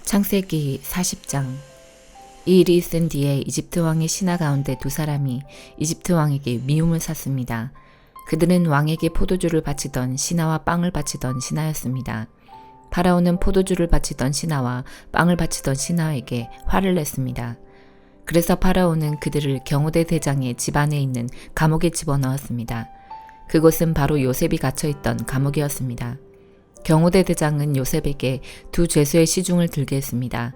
창세기 40장. 이 일이 있은 뒤에 이집트 왕의 신하 가운데 두 사람이 이집트 왕에게 미움을 샀습니다. 그들은 왕에게 포도주를 바치던 신하와 빵을 바치던 신하였습니다. 파라오는 포도주를 바치던 신하와 빵을 바치던 신하에게 화를 냈습니다. 그래서 파라오는 그들을 경호대 대장의 집 안에 있는 감옥에 집어넣었습니다. 그곳은 바로 요셉이 갇혀있던 감옥이었습니다. 경호대 대장은 요셉에게 두 죄수의 시중을 들게 했습니다.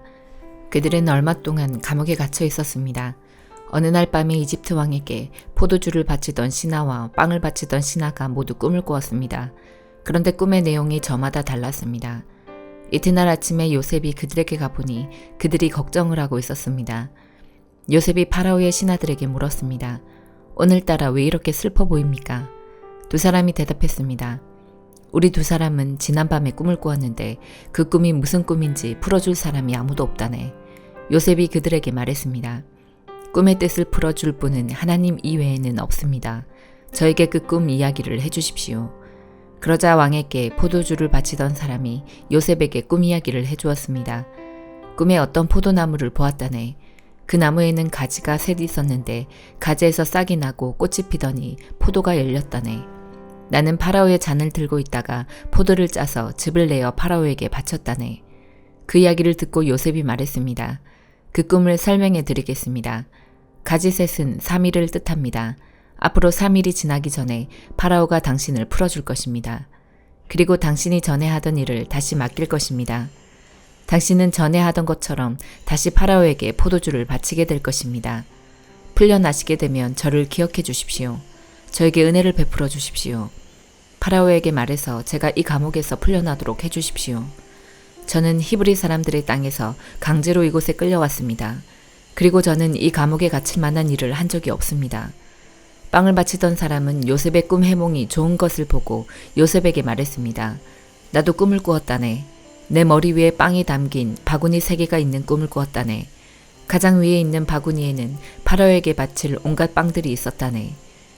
그들은 얼마 동안 감옥에 갇혀 있었습니다. 어느 날 밤에 이집트 왕에게 포도주를 바치던 신하와 빵을 바치던 신하가 모두 꿈을 꾸었습니다. 그런데 꿈의 내용이 저마다 달랐습니다. 이튿날 아침에 요셉이 그들에게 가보니 그들이 걱정을 하고 있었습니다. 요셉이 파라오의 신하들에게 물었습니다. 오늘따라 왜 이렇게 슬퍼 보입니까? 두 사람이 대답했습니다. 우리 두 사람은 지난밤에 꿈을 꾸었는데 그 꿈이 무슨 꿈인지 풀어줄 사람이 아무도 없다네. 요셉이 그들에게 말했습니다. 꿈의 뜻을 풀어줄 분은 하나님 이외에는 없습니다. 저에게 그 꿈 이야기를 해주십시오. 그러자 왕에게 포도주를 바치던 사람이 요셉에게 꿈 이야기를 해주었습니다. 꿈에 어떤 포도나무를 보았다네. 그 나무에는 가지가 셋 있었는데 가지에서 싹이 나고 꽃이 피더니 포도가 열렸다네. 나는 파라오의 잔을 들고 있다가 포도를 짜서 즙을 내어 파라오에게 바쳤다네. 그 이야기를 듣고 요셉이 말했습니다. 그 꿈을 설명해 드리겠습니다. 가지셋은 3일을 뜻합니다. 앞으로 3일이 지나기 전에 파라오가 당신을 풀어줄 것입니다. 그리고 당신이 전에 하던 일을 다시 맡길 것입니다. 당신은 전에 하던 것처럼 다시 파라오에게 포도주를 바치게 될 것입니다. 풀려나시게 되면 저를 기억해 주십시오. 저에게 은혜를 베풀어 주십시오. 파라오에게 말해서 제가 이 감옥에서 풀려나도록 해주십시오. 저는 히브리 사람들의 땅에서 강제로 이곳에 끌려왔습니다. 그리고 저는 이 감옥에 갇힐 만한 일을 한 적이 없습니다. 빵을 바치던 사람은 요셉의 꿈 해몽이 좋은 것을 보고 요셉에게 말했습니다. 나도 꿈을 꾸었다네. 내 머리 위에 빵이 담긴 바구니 3개가 있는 꿈을 꾸었다네. 가장 위에 있는 바구니에는 파라오에게 바칠 온갖 빵들이 있었다네.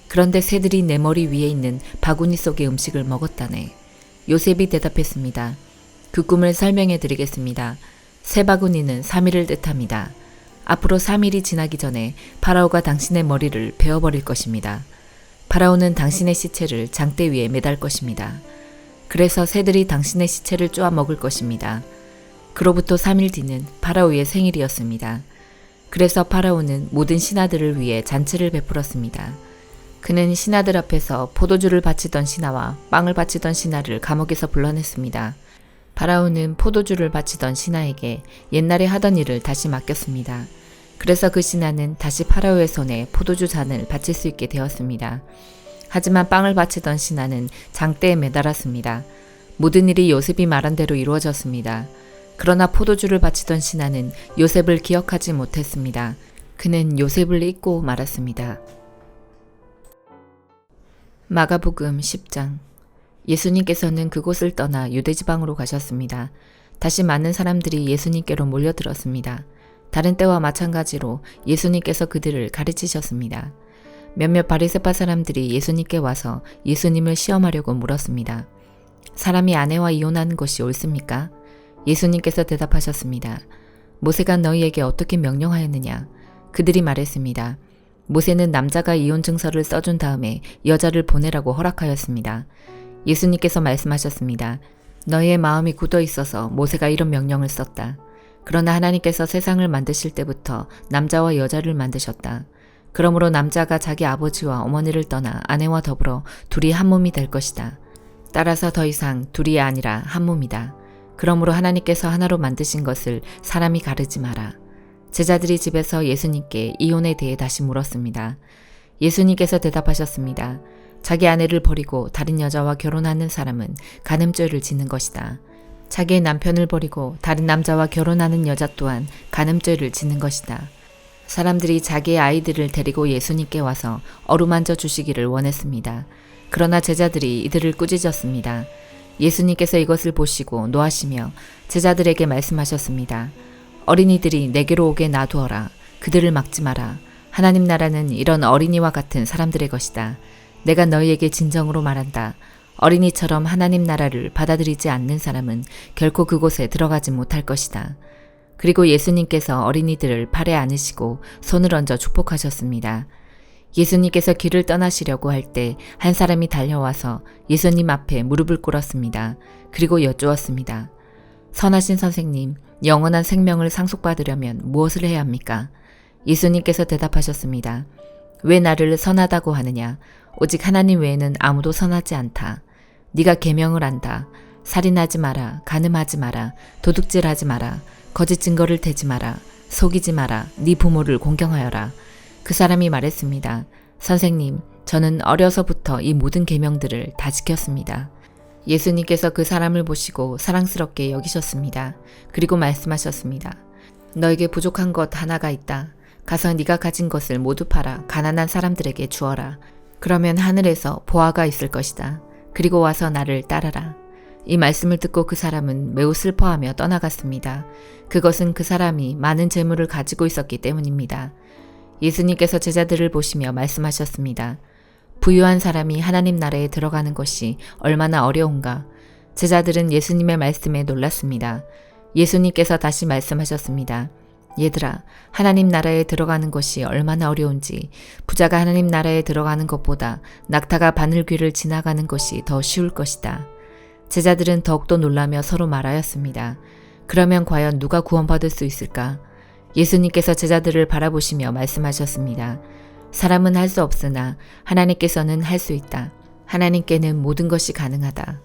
그런데 새들이 내 머리 위에 있는 바구니 속의 음식을 먹었다네. 요셉이 대답했습니다. 그 꿈을 설명해 드리겠습니다. 새 바구니는 3일을 뜻합니다. 앞으로 3일이 지나기 전에 파라오가 당신의 머리를 베어버릴 것입니다. 파라오는 당신의 시체를 장대 위에 매달 것입니다. 그래서 새들이 당신의 시체를 쪼아 먹을 것입니다. 그로부터 3일 뒤는 파라오의 생일이었습니다. 그래서 파라오는 모든 신하들을 위해 잔치를 베풀었습니다. 그는 신하들 앞에서 포도주를 바치던 신하와 빵을 바치던 신하를 감옥에서 불러냈습니다. 파라오는 포도주를 바치던 신하에게 옛날에 하던 일을 다시 맡겼습니다. 그래서 그 신하는 다시 파라오의 손에 포도주 잔을 바칠 수 있게 되었습니다. 하지만 빵을 바치던 신하는 장대에 매달았습니다. 모든 일이 요셉이 말한 대로 이루어졌습니다. 그러나 포도주를 바치던 신하는 요셉을 기억하지 못했습니다. 그는 요셉을 잊고 말았습니다. 마가복음 10장. 예수님께서는 그곳을 떠나 유대지방으로 가셨습니다. 다시 많은 사람들이 예수님께로 몰려들었습니다. 다른 때와 마찬가지로 예수님께서 그들을 가르치셨습니다. 몇몇 바리새파 사람들이 예수님께 와서 예수님을 시험하려고 물었습니다. 사람이 아내와 이혼하는 것이 옳습니까? 예수님께서 대답하셨습니다. 모세가 너희에게 어떻게 명령하였느냐? 그들이 말했습니다. 모세는 남자가 이혼 증서를 써준 다음에 여자를 보내라고 허락하였습니다. 예수님께서 말씀하셨습니다. 너희의 마음이 굳어 있어서 모세가 이런 명령을 썼다. 그러나 하나님께서 세상을 만드실 때부터 남자와 여자를 만드셨다. 그러므로 남자가 자기 아버지와 어머니를 떠나 아내와 더불어 둘이 한 몸이 될 것이다. 따라서 더 이상 둘이 아니라 한 몸이다. 그러므로 하나님께서 하나로 만드신 것을 사람이 가르지 마라. 제자들이 집에서 예수님께 이혼에 대해 다시 물었습니다. 예수님께서 대답하셨습니다. 자기 아내를 버리고 다른 여자와 결혼하는 사람은 간음죄를 짓는 것이다. 자기의 남편을 버리고 다른 남자와 결혼하는 여자 또한 간음죄를 짓는 것이다. 사람들이 자기의 아이들을 데리고 예수님께 와서 어루만져 주시기를 원했습니다. 그러나 제자들이 이들을 꾸짖었습니다. 예수님께서 이것을 보시고 노하시며 제자들에게 말씀하셨습니다. 어린이들이 내게로 오게 놔두어라. 그들을 막지 마라. 하나님 나라는 이런 어린이와 같은 사람들의 것이다. 내가 너희에게 진정으로 말한다. 어린이처럼 하나님 나라를 받아들이지 않는 사람은 결코 그곳에 들어가지 못할 것이다. 그리고 예수님께서 어린이들을 팔에 안으시고 손을 얹어 축복하셨습니다. 예수님께서 길을 떠나시려고 할 때 한 사람이 달려와서 예수님 앞에 무릎을 꿇었습니다. 그리고 여쭈었습니다. 선하신 선생님, 영원한 생명을 상속받으려면 무엇을 해야 합니까? 예수님께서 대답하셨습니다. 왜 나를 선하다고 하느냐? 오직 하나님 외에는 아무도 선하지 않다. 네가 계명을 안다. 살인하지 마라. 간음하지 마라. 도둑질하지 마라. 거짓 증거를 대지 마라. 속이지 마라. 네 부모를 공경하여라. 그 사람이 말했습니다. 선생님, 저는 어려서부터 이 모든 계명들을 다 지켰습니다. 예수님께서 그 사람을 보시고 사랑스럽게 여기셨습니다. 그리고 말씀하셨습니다. 너에게 부족한 것 하나가 있다. 가서 네가 가진 것을 모두 팔아 가난한 사람들에게 주어라. 그러면 하늘에서 보화가 있을 것이다. 그리고 와서 나를 따르라. 이 말씀을 듣고 그 사람은 매우 슬퍼하며 떠나갔습니다. 그것은 그 사람이 많은 재물을 가지고 있었기 때문입니다. 예수님께서 제자들을 보시며 말씀하셨습니다. 부유한 사람이 하나님 나라에 들어가는 것이 얼마나 어려운가. 제자들은 예수님의 말씀에 놀랐습니다. 예수님께서 다시 말씀하셨습니다. 얘들아, 하나님 나라에 들어가는 것이 얼마나 어려운지 부자가 하나님 나라에 들어가는 것보다 낙타가 바늘귀를 지나가는 것이 더 쉬울 것이다. 제자들은 더욱더 놀라며 서로 말하였습니다. 그러면 과연 누가 구원받을 수 있을까? 예수님께서 제자들을 바라보시며 말씀하셨습니다. 사람은 할 수 없으나 하나님께서는 할 수 있다. 하나님께는 모든 것이 가능하다.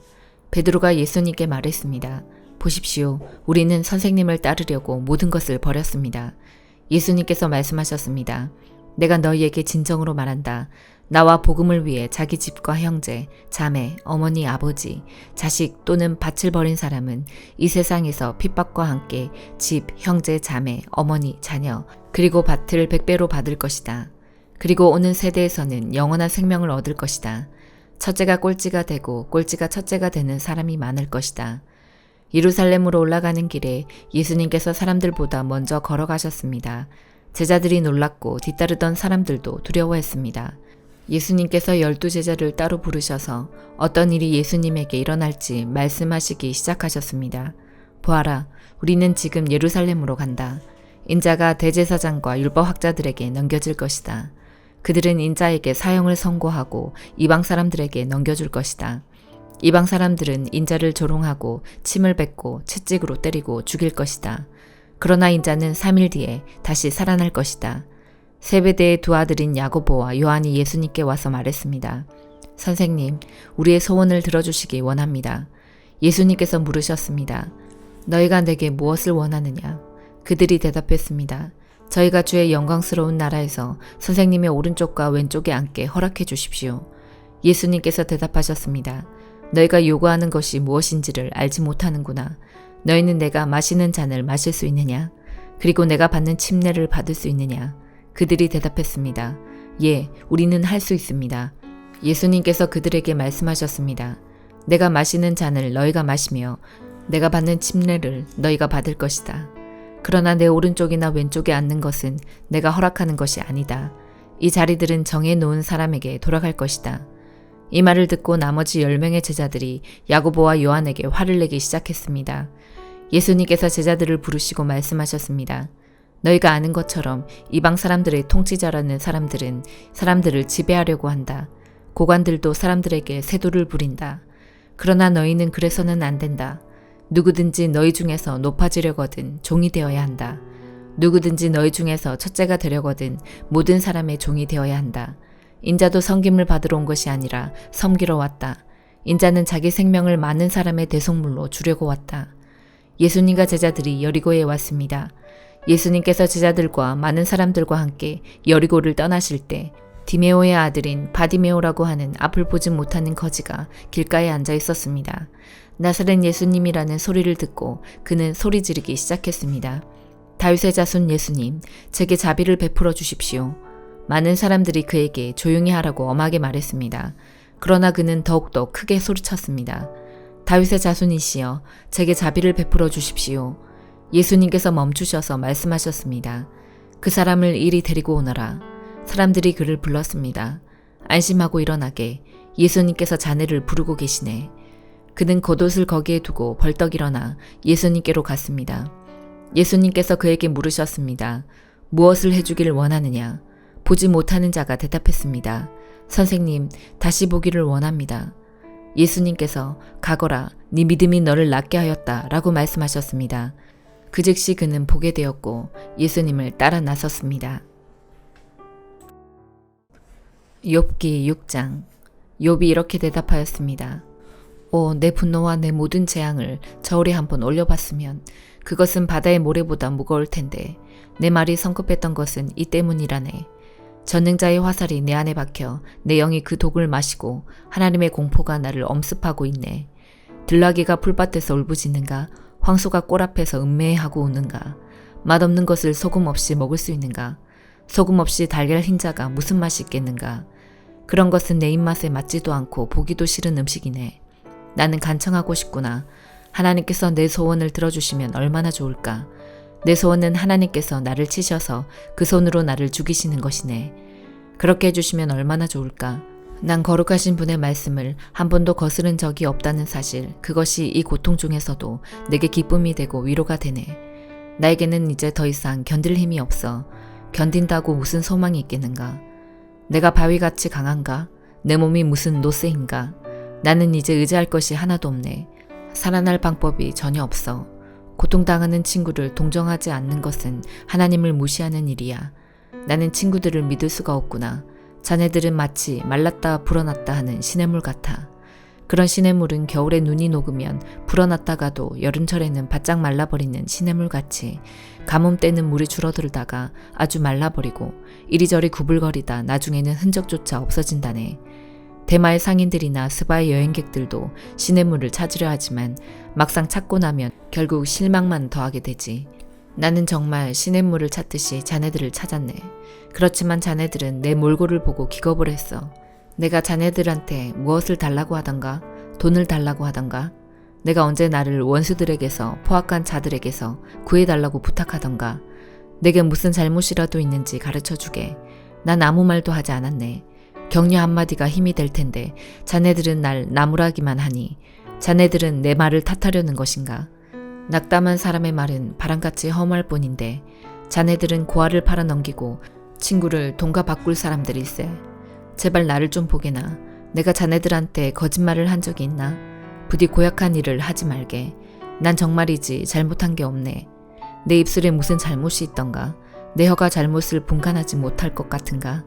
베드로가 예수님께 말했습니다. 보십시오. 우리는 선생님을 따르려고 모든 것을 버렸습니다. 예수님께서 말씀하셨습니다. 내가 너희에게 진정으로 말한다. 나와 복음을 위해 자기 집과 형제, 자매, 어머니, 아버지, 자식 또는 밭을 버린 사람은 이 세상에서 핍박과 함께 집, 형제, 자매, 어머니, 자녀, 그리고 밭을 100배로 받을 것이다. 그리고 오는 세대에서는 영원한 생명을 얻을 것이다. 첫째가 꼴찌가 되고 꼴찌가 첫째가 되는 사람이 많을 것이다. 예루살렘으로 올라가는 길에 예수님께서 사람들보다 먼저 걸어가셨습니다. 제자들이 놀랐고 뒤따르던 사람들도 두려워했습니다. 예수님께서 12제자를 따로 부르셔서 어떤 일이 예수님에게 일어날지 말씀하시기 시작하셨습니다. 보아라, 우리는 지금 예루살렘으로 간다. 인자가 대제사장과 율법학자들에게 넘겨질 것이다. 그들은 인자에게 사형을 선고하고 이방 사람들에게 넘겨줄 것이다. 이방 사람들은 인자를 조롱하고 침을 뱉고 채찍으로 때리고 죽일 것이다. 그러나 인자는 3일 뒤에 다시 살아날 것이다. 세베대의 두 아들인 야고보와 요한이 예수님께 와서 말했습니다. 선생님, 우리의 소원을 들어주시기 원합니다. 예수님께서 물으셨습니다. 너희가 내게 무엇을 원하느냐? 그들이 대답했습니다. 저희가 주의 영광스러운 나라에서 선생님의 오른쪽과 왼쪽에 앉게 허락해 주십시오. 예수님께서 대답하셨습니다. 너희가 요구하는 것이 무엇인지를 알지 못하는구나. 너희는 내가 마시는 잔을 마실 수 있느냐? 그리고 내가 받는 침례를 받을 수 있느냐? 그들이 대답했습니다. 예, 우리는 할 수 있습니다. 예수님께서 그들에게 말씀하셨습니다. 내가 마시는 잔을 너희가 마시며 내가 받는 침례를 너희가 받을 것이다. 그러나 내 오른쪽이나 왼쪽에 앉는 것은 내가 허락하는 것이 아니다. 이 자리들은 정해놓은 사람에게 돌아갈 것이다. 이 말을 듣고 나머지 10명의 제자들이 야고보와 요한에게 화를 내기 시작했습니다. 예수님께서 제자들을 부르시고 말씀하셨습니다. 너희가 아는 것처럼 이방 사람들의 통치자라는 사람들은 사람들을 지배하려고 한다. 고관들도 사람들에게 세도를 부린다. 그러나 너희는 그래서는 안 된다. 누구든지 너희 중에서 높아지려거든 종이 되어야 한다. 누구든지 너희 중에서 첫째가 되려거든 모든 사람의 종이 되어야 한다. 인자도 섬김을 받으러 온 것이 아니라 섬기러 왔다. 인자는 자기 생명을 많은 사람의 대속물로 주려고 왔다. 예수님과 제자들이 여리고에 왔습니다. 예수님께서 제자들과 많은 사람들과 함께 여리고를 떠나실 때 디메오의 아들인 바디메오라고 하는 앞을 보지 못하는 거지가 길가에 앉아 있었습니다. 나사렛 예수님이라는 소리를 듣고 그는 소리 지르기 시작했습니다. 다윗의 자손 예수님, 제게 자비를 베풀어 주십시오. 많은 사람들이 그에게 조용히 하라고 엄하게 말했습니다. 그러나 그는 더욱더 크게 소리쳤습니다. 다윗의 자손이시여, 제게 자비를 베풀어 주십시오. 예수님께서 멈추셔서 말씀하셨습니다. 그 사람을 이리 데리고 오너라. 사람들이 그를 불렀습니다. 안심하고 일어나게 예수님께서 자네를 부르고 계시네. 그는 겉옷을 거기에 두고 벌떡 일어나 예수님께로 갔습니다. 예수님께서 그에게 물으셨습니다. 무엇을 해주길 원하느냐? 보지 못하는 자가 대답했습니다. 선생님, 다시 보기를 원합니다. 예수님께서 가거라, 네 믿음이 너를 낫게 하였다 라고 말씀하셨습니다. 그 즉시 그는 보게 되었고 예수님을 따라 나섰습니다. 욥기 6장. 욥이 이렇게 대답하였습니다. 내 분노와 내 모든 재앙을 저울에 한번 올려봤으면 그것은 바다의 모래보다 무거울 텐데 내 말이 성급했던 것은 이 때문이라네. 전능자의 화살이 내 안에 박혀 내 영이 그 독을 마시고 하나님의 공포가 나를 엄습하고 있네. 들나귀가 풀밭에서 울부짖는가? 황소가 꼴 앞에서 음매하고 우는가? 맛없는 것을 소금 없이 먹을 수 있는가? 소금 없이 달걀 흰자가 무슨 맛이 있겠는가? 그런 것은 내 입맛에 맞지도 않고 보기도 싫은 음식이네. 나는 간청하고 싶구나. 하나님께서 내 소원을 들어주시면 얼마나 좋을까. 내 소원은 하나님께서 나를 치셔서 그 손으로 나를 죽이시는 것이네. 그렇게 해주시면 얼마나 좋을까. 난 거룩하신 분의 말씀을 한 번도 거스른 적이 없다는 사실, 그것이 이 고통 중에서도 내게 기쁨이 되고 위로가 되네. 나에게는 이제 더 이상 견딜 힘이 없어. 견딘다고 무슨 소망이 있겠는가. 내가 바위같이 강한가? 내 몸이 무슨 노쇠인가? 나는 이제 의지할 것이 하나도 없네. 살아날 방법이 전혀 없어. 고통당하는 친구를 동정하지 않는 것은 하나님을 무시하는 일이야. 나는 친구들을 믿을 수가 없구나. 자네들은 마치 말랐다 불어났다 하는 시냇물 같아. 그런 시냇물은 겨울에 눈이 녹으면 불어났다가도 여름철에는 바짝 말라버리는 시냇물같이 가뭄 때는 물이 줄어들다가 아주 말라버리고 이리저리 구불거리다 나중에는 흔적조차 없어진다네. 대마의 상인들이나 스바의 여행객들도 시냇물을 찾으려 하지만 막상 찾고 나면 결국 실망만 더하게 되지. 나는 정말 시냇물을 찾듯이 자네들을 찾았네. 그렇지만 자네들은 내 몰골을 보고 기겁을 했어. 내가 자네들한테 무엇을 달라고 하던가? 돈을 달라고 하던가? 내가 언제 나를 원수들에게서 포악한 자들에게서 구해달라고 부탁하던가? 내게 무슨 잘못이라도 있는지 가르쳐주게. 난 아무 말도 하지 않았네. 격려 한마디가 힘이 될 텐데 자네들은 날 나무라기만 하니 자네들은 내 말을 탓하려는 것인가? 낙담한 사람의 말은 바람같이 험할 뿐인데 자네들은 고아를 팔아넘기고 친구를 돈과 바꿀 사람들일세. 제발 나를 좀 보게나. 내가 자네들한테 거짓말을 한 적이 있나? 부디 고약한 일을 하지 말게. 난 정말이지 잘못한 게 없네. 내 입술에 무슨 잘못이 있던가? 내 혀가 잘못을 분간하지 못할 것 같은가?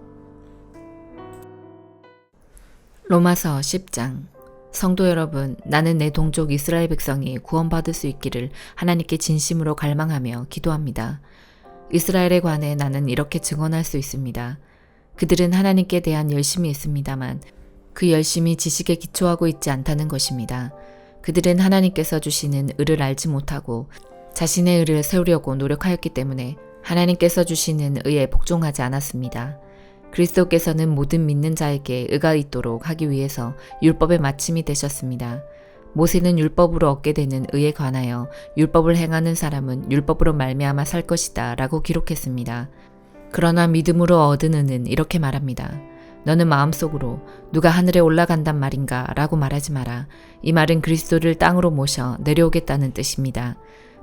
로마서 10장. 성도 여러분, 나는 내 동족 이스라엘 백성이 구원받을 수 있기를 하나님께 진심으로 갈망하며 기도합니다. 이스라엘에 관해 나는 이렇게 증언할 수 있습니다. 그들은 하나님께 대한 열심이 있습니다만 그 열심이 지식에 기초하고 있지 않다는 것입니다. 그들은 하나님께서 주시는 의를 알지 못하고 자신의 의를 세우려고 노력하였기 때문에 하나님께서 주시는 의에 복종하지 않았습니다. 그리스도께서는 모든 믿는 자에게 의가 있도록 하기 위해서 율법의 마침이 되셨습니다. 모세는 율법으로 얻게 되는 의에 관하여 율법을 행하는 사람은 율법으로 말미암아 살 것이다 라고 기록했습니다. 그러나 믿음으로 얻은 의는 이렇게 말합니다. 너는 마음속으로 누가 하늘에 올라간단 말인가 라고 말하지 마라. 이 말은 그리스도를 땅으로 모셔 내려오겠다는 뜻입니다.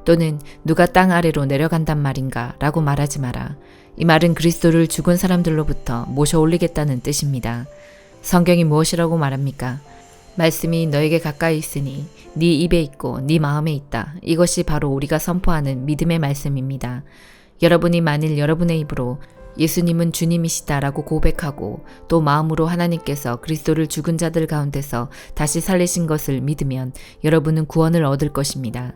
또는 누가 땅 아래로 내려간단 말인가 라고 말하지 마라. 이 말은 그리스도를 죽은 사람들로부터 모셔 올리겠다는 뜻입니다. 성경이 무엇이라고 말합니까? 말씀이 너에게 가까이 있으니 네 입에 있고 네 마음에 있다. 이것이 바로 우리가 선포하는 믿음의 말씀입니다. 여러분이 만일 여러분의 입으로 예수님은 주님이시다라고 고백하고 또 마음으로 하나님께서 그리스도를 죽은 자들 가운데서 다시 살리신 것을 믿으면 여러분은 구원을 얻을 것입니다.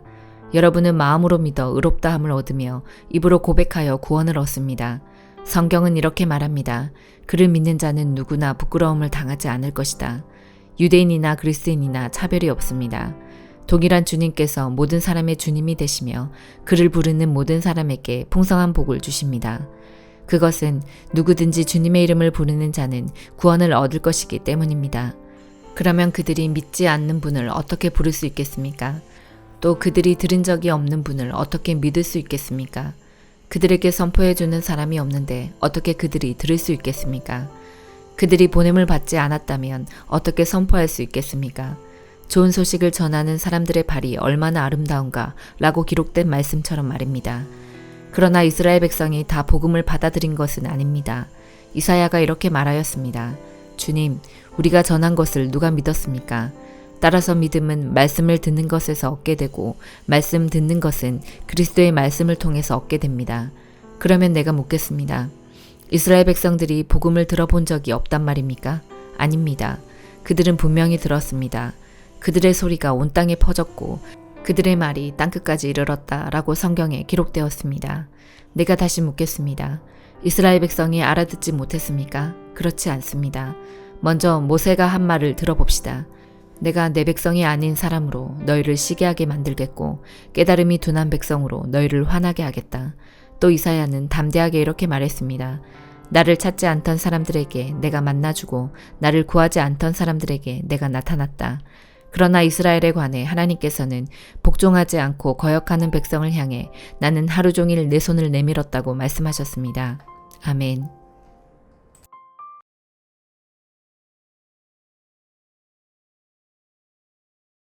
여러분은 마음으로 믿어 의롭다함을 얻으며 입으로 고백하여 구원을 얻습니다. 성경은 이렇게 말합니다. 그를 믿는 자는 누구나 부끄러움을 당하지 않을 것이다. 유대인이나 그리스인이나 차별이 없습니다. 동일한 주님께서 모든 사람의 주님이 되시며 그를 부르는 모든 사람에게 풍성한 복을 주십니다. 그것은 누구든지 주님의 이름을 부르는 자는 구원을 얻을 것이기 때문입니다. 그러면 그들이 믿지 않는 분을 어떻게 부를 수 있겠습니까? 또 그들이 들은 적이 없는 분을 어떻게 믿을 수 있겠습니까? 그들에게 선포해주는 사람이 없는데 어떻게 그들이 들을 수 있겠습니까? 그들이 보냄을 받지 않았다면 어떻게 선포할 수 있겠습니까? 좋은 소식을 전하는 사람들의 발이 얼마나 아름다운가 라고 기록된 말씀처럼 말입니다. 그러나 이스라엘 백성이 다 복음을 받아들인 것은 아닙니다. 이사야가 이렇게 말하였습니다. 주님, 우리가 전한 것을 누가 믿었습니까? 따라서 믿음은 말씀을 듣는 것에서 얻게 되고 말씀 듣는 것은 그리스도의 말씀을 통해서 얻게 됩니다. 그러면 내가 묻겠습니다. 이스라엘 백성들이 복음을 들어본 적이 없단 말입니까? 아닙니다. 그들은 분명히 들었습니다. 그들의 소리가 온 땅에 퍼졌고 그들의 말이 땅끝까지 이르렀다라고 성경에 기록되었습니다. 내가 다시 묻겠습니다. 이스라엘 백성이 알아듣지 못했습니까? 그렇지 않습니다. 먼저 모세가 한 말을 들어봅시다. 내가 내 백성이 아닌 사람으로 너희를 시기하게 만들겠고 깨달음이 둔한 백성으로 너희를 화나게 하겠다. 또 이사야는 담대하게 이렇게 말했습니다. 나를 찾지 않던 사람들에게 내가 만나주고 나를 구하지 않던 사람들에게 내가 나타났다. 그러나 이스라엘에 관해 하나님께서는 복종하지 않고 거역하는 백성을 향해 나는 하루 종일 내 손을 내밀었다고 말씀하셨습니다. 아멘.